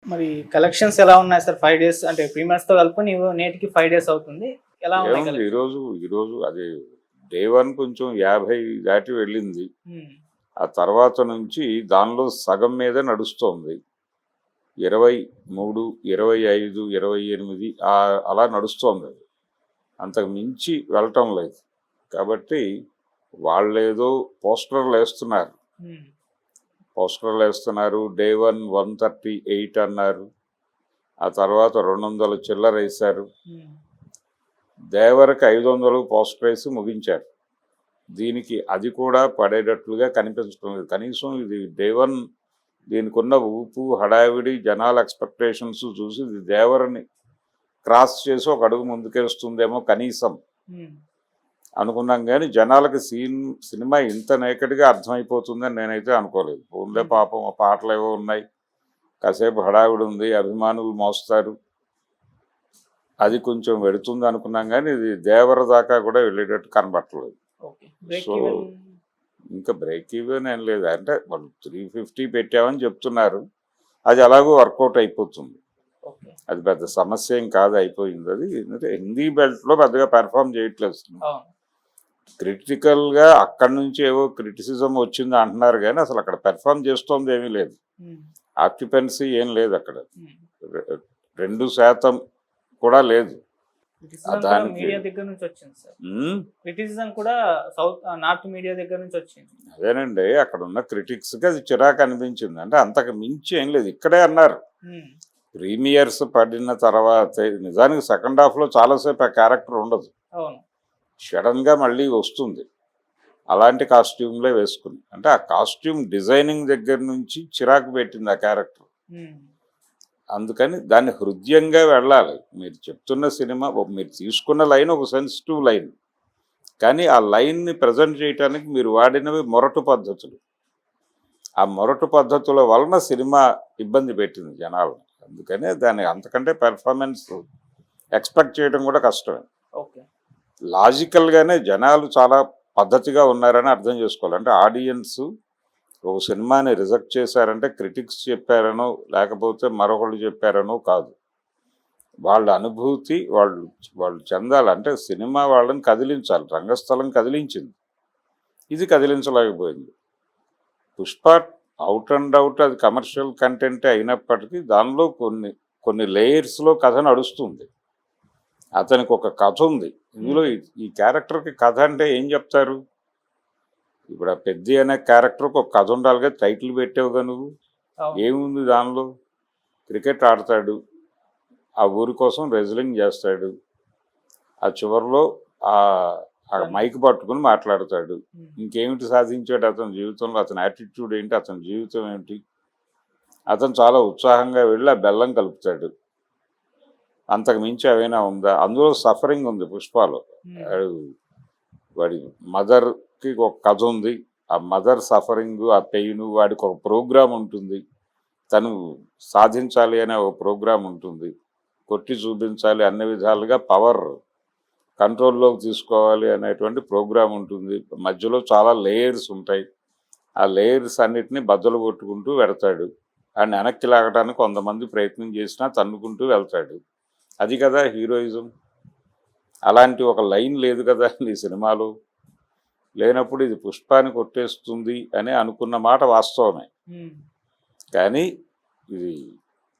మరి కలెక్షన్స్ ఎలా ఉన్నాయి సార్? 5 డేస్ అంటే ప్రీమియర్స్‌తో కలుపుకొని నేటికి 5 డేస్ అవుతుంది. ఎలా ఉన్నాయి ఏముంది కలెక్షన్స్? ఈరోజు అది డే 1 కొంచెం 50 దాటి వెళ్ళింది. హ్మ్. ఆ తర్వాత నుంచి దానిలో సగం మీదే నడుస్తోంది. 23, 25, 28 అలా నడుస్తోంది అది. అంతకు మించి వెళ్ళటం లేదు. కాబట్టి వాళ్ళేదో పోస్టర్‌లేస్తున్నారు. హ్మ్. పోస్టర్‌లేస్తున్నారు. డే 1 138 అన్నారు. ఆ తర్వాత 200 చిల్లరేశారు. హ్మ్. దేవరకి 500 పోస్టర్ వేసి ముగించారు. దీనికి అది కూడా పడేటట్లుగా కనిపించడం లేదు. కనీసం ఇది డే 1 దీనికున్న ఊపు, హడావిడి, జనాల ఎక్స్‌పెక్టేషన్స్ చూసి ఇది దేవరని క్రాస్ చేసి ఒక అడుగు ముందుకేస్తుందేమో కనీసం హ్మ్. అనుకున్నాం గానీ, జనాలకి సినిమా ఇంత నేకెడ్‌గా అర్థమైపోతుందని నేనైతే అనుకోలేదు. పోన్లే హ్మ్. పాపం ఆ పాటలేవో ఉన్నాయి. కాసేపు హడావిడి ఉంది. అభిమానులు మోస్తారు. అది కొంచెం వెడుతుంది అనుకున్నాం గానీ, ఇది దేవర దాకా కూడా వెళ్ళేటట్టు కనబడట్లేదు. ఓకే. బ్రేక్ సో, ఈవెన్ ఇంకా బ్రేక్ ఈవెన్ ఏం లేదు. అంటే వాళ్ళు 350 పెట్టామని చెప్తున్నారు. అది ఎలాగో వర్కౌట్ అయిపోతుంది. ఓకే. అది పెద్ద సమస్య ఏం కాదు, అయిపోయింది అది. ఎందుకంటే హిందీ బెల్ట్‌లో పెద్దగా పెర్ఫార్మ్ చేయట్లేదు సినిమా. అవును. క్రిటికల్‌గా అక్కడి నుంచి ఏవో క్రిటిసిజం వచ్చింది అంటున్నారు గానీ, అసలు అక్కడ పెర్ఫార్మ్ చేస్తోంది ఏమీ లేదు. హ్మ్. ఆక్యుపెన్సీ ఏం లేదు అక్కడ. హ్మ్. 2% కూడా లేదు. క్రిటిసిజం కూడా దానికి మీడియా దగ్గర నుంచి వచ్చింది సార్. హ్మ్. క్రిటిసిజం కూడా నార్త్ మీడియా దగ్గర నుంచి వచ్చింది. అదేనండి. అక్కడున్న క్రిటిక్స్‌కి అది చిరాకు అనిపించింది. అంటే అంతకు మించి ఏం లేదు. ఇక్కడే అన్నారు. హ్మ్. ప్రీమియర్స్ పడిన తర్వాతే నిజానికి సెకండ్ హాఫ్‌లో చాలా సేపు ఆ క్యారెక్టర్ ఉండదు. అవును. సడెన్‌గా మళ్ళీ వస్తుంది. అలాంటి కాస్ట్యూమ్‌లే వేసుకుని. అంటే ఆ కాస్ట్యూమ్ డిజైనింగ్ దగ్గర నుంచి చిరాకు పెట్టింది ఆ క్యారెక్టర్. హ్మ్. అందుకని దాన్ని హృద్యంగా వెళ్ళాలి. మీరు చెప్తున్న సినిమా మీరు తీసుకున్న లైన్ ఒక సెన్సిటివ్ లైన్. కానీ ఆ లైన్‌ని ప్రెజెంట్ చేయటానికి మీరు వాడినవి మొరటు పద్ధతులు. ఆ మొరటు పద్ధతుల వలన సినిమా ఇబ్బంది పెట్టింది జనాల్ని. అందుకనే దాన్ని అంతకంటే పెర్ఫార్మెన్స్ ఎక్స్‌పెక్ట్ చేయడం కూడా కష్టమే. ఓకే. లాజికల్‌గానే జనాలు చాలా పద్ధతిగా ఉన్నారని అర్థం చేసుకోవాలి. అంటే ఆడియన్స్ ఒక సినిమాని రిజెక్ట్ చేశారంటే క్రిటిక్స్ చెప్పారనో, లేకపోతే మరొకళ్ళు చెప్పారనో కాదు. వాళ్ళ అనుభూతి వాళ్ళు వాళ్ళు చెందాలి. అంటే సినిమా వాళ్ళని కదిలించాలి. రంగస్థలం కదిలించింది. ఇది కదిలించలేకపోయింది. 'పుష్ప' ఔట్ అండ్ ఔట్ అది కమర్షియల్ కంటెంటే అయినప్పటికీ దానిలో కొన్ని కొన్ని లేయర్స్‌లో కథ నడుస్తుంది. అతనికి ఒక కథ ఉంది. ఇందులో హ్మ్. ఈ క్యారెక్టర్‌కి కథ అంటే ఏం చెప్తారు? ఇప్పుడు ఆ 'పెద్ది' అనే క్యారెక్టర్‌కి ఒక కథ ఉండాలిగా, టైటిల్ పెట్టావుగా నువ్వు. అవును. ఏముంది దానిలో? క్రికెట్ ఆడతాడు. ఆ ఊరి కోసం రెజ్లింగ్ చేస్తాడు. ఆ చివరిలో ఆ రంగ్ మైక్ పట్టుకుని మాట్లాడతాడు. హ్మ్. ఇంకేమిటి సాధించాడు అతని జీవితంలో? అతని యాటిట్యూడ్ ఏంటి? అతని జీవితం ఏంటి? అతను చాలా ఉత్సాహంగా వెళ్ళి ఆ బెల్లం కలుపుతాడు. అంతకు మించి ఏమైనా ఉందా? అందులో సఫరింగ్ ఉంది 'పుష్పలో'. హ్మ్. ఆడు వాడి మదర్‌కి ఒక కథ ఉంది. ఆ మదర్ సఫరింగు, ఆ పెయిను, వాడికి ఒక ప్రోగ్రామ్ ఉంటుంది. తను సాధించాలి అనే ఒక ప్రోగ్రామ్ ఉంటుంది. కొట్టి చూపించాలి, అన్ని విధాలుగా పవర్ కంట్రోల్‌లోకి తీసుకోవాలి అనేటువంటి ప్రోగ్రామ్ ఉంటుంది. మధ్యలో చాలా లేయర్స్ ఉంటాయి. ఆ లేయర్స్ అన్నిటిని బద్దలు కొట్టుకుంటూ వెడతాడు. ఆడిని వెనక్కి లాగడానికి కొంతమంది ప్రయత్నం చేసినా తన్నుకుంటూ వెళ్తాడు. అది కదా హీరోయిజం. అలాంటి ఒక లైన్ లేదు కదా ఈ సినిమాలో. లేనప్పుడు ఇది 'పుష్పాని' కొట్టేస్తుంది అని అనుకున్న మాట వాస్తవమే. హ్మ్. కానీ ఇది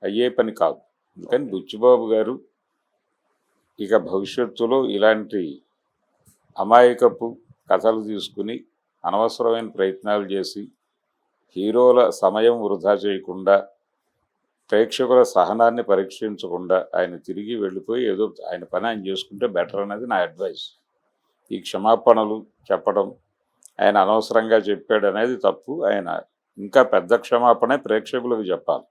అయ్యే పని కాదు. అందుకని ఓకే. బుచ్చిబాబు గారు ఇక భవిష్యత్తులో ఇలాంటి అమాయకపు కథలు తీసుకుని అనవసరమైన ప్రయత్నాలు చేసి హీరోల సమయం వృధా చేయకుండా, ప్రేక్షకుల సహనాన్ని పరీక్షించకుండా ఆయన తిరిగి వెళ్ళిపోయి ఏదో ఆయన పని ఆయన చేసుకుంటే బెటర్ అనేది నా అడ్వైస్. ఈ క్షమాపణలు చెప్పడం, ఆయన అనవసరంగా చెప్పాడనేది తప్పు. ఆయన ఇంకా పెద్ద క్షమాపణే ప్రేక్షకులకు చెప్పాలి.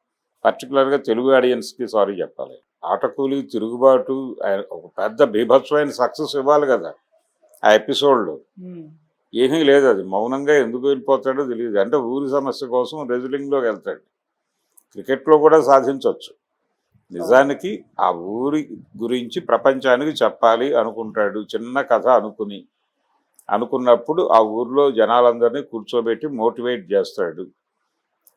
పర్టికులర్‌గా తెలుగు ఆడియన్స్‌కి సారీ చెప్పాలి. 'ఆటకూలి', 'తిరుగుబాటు' ఆయన ఒక పెద్ద బీభత్సమైన సక్సెస్ ఇవ్వాలి కదా ఆ ఎపిసోడ్‌లో. హ్మ్. ఏమీ లేదు, అది మౌనంగా ఎందుకు వెళ్ళిపోతాడో తెలియదు. అంటే ఊరి సమస్య కోసం రెజ్లింగ్‌లోకి వెళ్తాడు. క్రికెట్‌లో కూడా సాధించొచ్చు. అవును. నిజానికి ఆ ఊరి గురించి ప్రపంచానికి చెప్పాలి అనుకుంటాడు. చిన్న కథ అనుకున్నప్పుడు ఆ ఊర్లో జనాలందరినీ కూర్చోబెట్టి మోటివేట్ చేస్తాడు.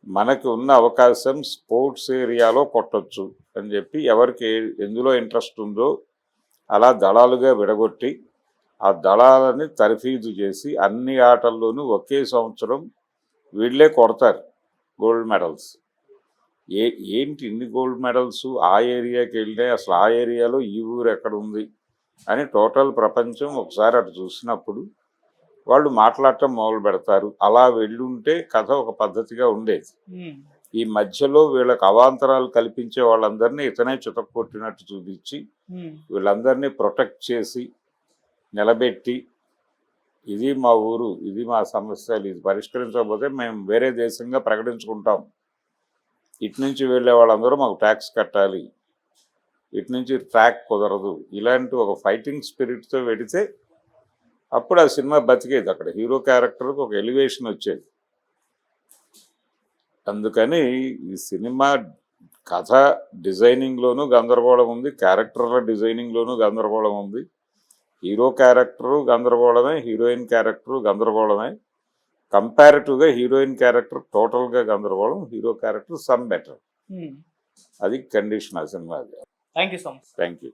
మనకి ఉన్న అవకాశం స్పోర్ట్స్ ఏరియాలో కొట్టొచ్చు అని చెప్పి ఎవరికి ఎందులో ఇంట్రెస్ట్ ఉందో అలా దళాలుగా విడగొట్టి ఆ దళాలని తర్ఫీదు చేసి అన్ని ఆటల్లోనూ ఒకే సంవత్సరం వీళ్ళే కొడతారు గోల్డ్ మెడల్స్. ఏంటి ఇన్ని గోల్డ్ మెడల్స్, ఆ ఏరియాకి వెళ్తే అసలు ఆ ఏరియాలో ఈ ఊరు ఎక్కడ ఉంది అని టోటల్ ప్రపంచం ఒకసారి అటు చూసినప్పుడు వాళ్ళు మాట్లాడటం మొదలు పెడతారు. అలా వెళ్ళుంటే కథ ఒక పద్ధతిగా ఉండేది. ఈ మధ్యలో వీళ్ళకి అవాంతరాలు కల్పించే వాళ్ళందరినీ ఇతనే చితక్కొట్టినట్టు చూపించి వీళ్ళందరినీ ప్రొటెక్ట్ చేసి నిలబెట్టి ఇది మా ఊరు, ఇది మా సమస్యలు, ఇది పరిష్కరించకపోతే మేము వేరే దేశంగా ప్రకటించుకుంటాం, ఇటు నుంచి వెళ్ళే వాళ్ళందరూ మాకు ట్యాక్స్ కట్టాలి, ఇటు నుంచి ట్రాక్ కుదరదు, ఇలాంటి ఒక ఫైటింగ్ స్పిరిట్తో వెడితే అప్పుడు ఆ సినిమా బతికేది. అక్కడ హీరో క్యారెక్టర్కి ఒక ఎలివేషన్ వచ్చేది. అందుకని ఈ సినిమా కథ డిజైనింగ్లోనూ గందరగోళం ఉంది, క్యారెక్టర్ల డిజైనింగ్లోనూ గందరగోళం ఉంది. హీరో క్యారెక్టరు గందరగోళమే, హీరోయిన్ క్యారెక్టరు గందరగోళమే. కంపారిటివ్గా హీరోయిన్ క్యారెక్టర్ టోటల్గా గందరగోళం, హీరో క్యారెక్టర్ సమ్ బెటర్. అది కండిషన్ ఆ సినిమా. Thank you so much. Thank you.